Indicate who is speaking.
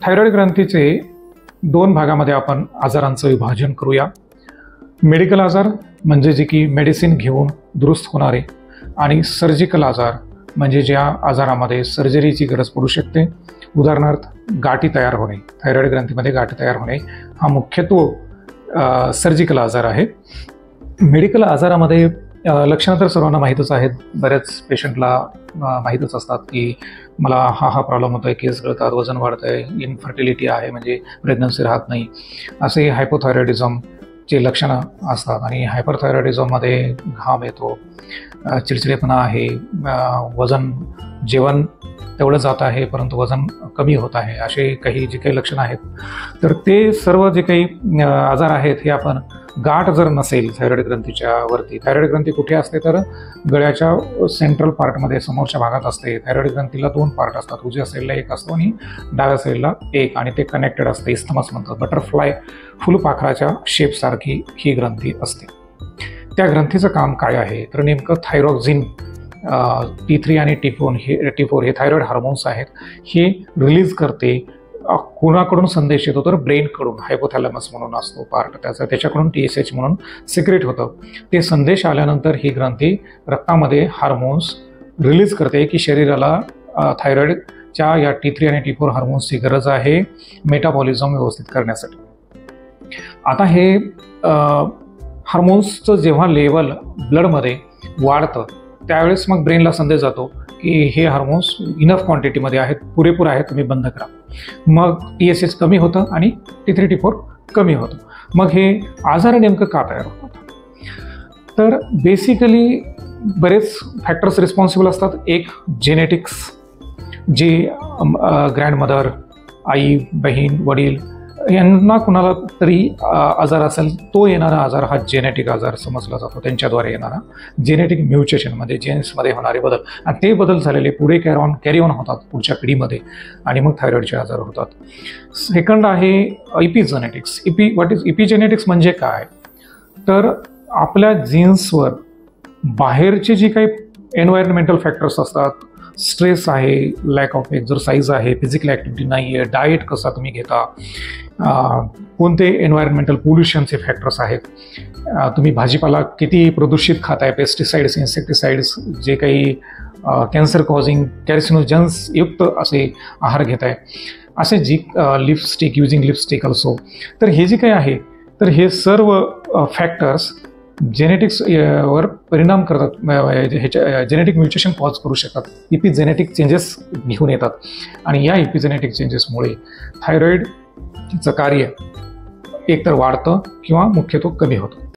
Speaker 1: Thyroid ग्रंथीचे दोन भागामध्ये आपण आजारांचं विभाजन करूया। मेडिकल आजार म्हणजे जे की मेडिसिन घेऊन दुरुस्त होणारे, आणि सर्जिकल आजार म्हणजे ज्या आजारामध्ये सर्जरीची गरज पडू शकते। उदाहरणार्थ गाठी तयार होणे, थायरॉइड ग्रंथीमध्ये गाठी तयार होणे हा मुख्यत्वे सर्जिकल आजार आहे। मेडिकल आजारामध्ये लक्षणं तर सर्वांना माहीतच आहेत, बऱ्याच पेशंटला माहीतच असतात की मला हा प्रॉब्लेम होतो आहे, केस गळतात, वजन वाढतं आहे, इनफर्टिलिटी आहे म्हणजे प्रेग्नन्सी राहत नाही, असे हायपोथायरॉइडिझमचे लक्षणं असतात। आणि हायपरथायरॉइडिझममध्ये घाम येतो, चिडचिडेपणा आहे, वजन जेवण तेवढं जात आहे परंतु वजन कमी होत आहे, असे काही जे काही लक्षणं आहेत, तर ते सर्व जे काही आजार आहेत हे आपण गाठ जर नसेल थायरॉइड ग्रंथीच्या वरती, थायरॉइड ग्रंथी कुठे असते तर गळ्याच्या सेंट्रल पार्टमध्ये समोरच्या भागात असते। थायरॉइड ग्रंथीला दोन पार्ट असतात, उजव्या साईडला एक असतो आणि डाव्या साईडला एक, आणि ते कनेक्टेड असते, इस्थमस म्हणतात। बटरफ्लाय फुलपाखराच्या शेपसारखी ही ग्रंथी असते। त्या ग्रंथीचं काम काय आहे तर नेमकं थायरॉक्झिन T3 आणि T4 हे थायरॉइड हार्मोन्स आहेत, हे रिलीज करते। कोणाकडून संदेश येतो तर ब्रेनकडून, हायपोथॅलॅमस म्हणून असतो पार्ट त्याच्याकडून TSH म्हणून सिक्रेट होतं। ते संदेश आल्यानंतर ही ग्रंथी रक्तामध्ये हार्मोन्स रिलीज करते की शरीराला थायरॉइडच्या या T3 आणि T4 हार्मोन्सची गरज आहे मेटाबॉलिझम व्यवस्थित करण्यासाठी। आता हे हार्मोन्सचं जेव्हा लेवल ब्लडमध्ये वाढतं त्यावेळेस मग ब्रेनला संदेश जातो की हे हार्मोन्स इनफ क्वांटिटीमध्ये आहेत, पुरेपूर आहेत, तुम्ही बंद करा। मग TSH कमी होतं आणि T3 T4 कमी होतं। मग हे आजार नेमकं का तयार होतात तर बेसिकली बरेच फॅक्टर्स रिस्पॉन्सिबल असतात। एक जेनेटिक्स, जे ग्रँडमदर, आई, बहीण, वडील यांना कुणाला तरी आजार असेल, तो येणारा आजार हा जेनेटिक आजार समजला जातो, त्यांच्याद्वारे येणारा जेनेटिक म्युटेशनमध्ये जेन्समध्ये होणारे बदल, आणि ते बदल झालेले पुढे कॅरी ऑन होतात पुढच्या पिढीमध्ये, आणि मग थायरॉइडचे आजार होतात। सेकंड आहे इपिजेनेटिक्स। इपिजेनेटिक्स म्हणजे काय तर आपल्या जीन्सवर बाहेरचे जी काही एन्व्हायरमेंटल फॅक्टर्स असतात, स्ट्रेस आहे, लॅक ऑफ एक्झरसाइज आहे, फिजिकल ॲक्टिव्हिटी नाही आहे, डाएट कसा तुम्ही घेता, कोणते एन्व्हायरमेंटल पोल्युशनचे फॅक्टर्स आहेत, तुम्ही भाजीपाला किती प्रदूषित खाताय, पेस्टिसाइड्स, इन्सेक्टिसाइड्स, जे काही कॅन्सर कॉझिंग कॅर्सिनोजन्स युक्त असे आहार घेताय, असे जी लिपस्टिक, युजिंग लिपस्टिक ऑल्सो, तर हे जे काही आहे तर हे सर्व फॅक्टर्स जेनेटिक्स वर परिणाम करतात, ह्याच्या जेनेटिक म्युटेशन कॉज करू शकतात, इपिजेनेटिक चेंजेस घेऊन येतात, आणि या इपिजेनेटिक चेंजेसमुळे थायरॉइडचं कार्य एकतर वाढतं किंवा मुख्यत्वे कमी होतं।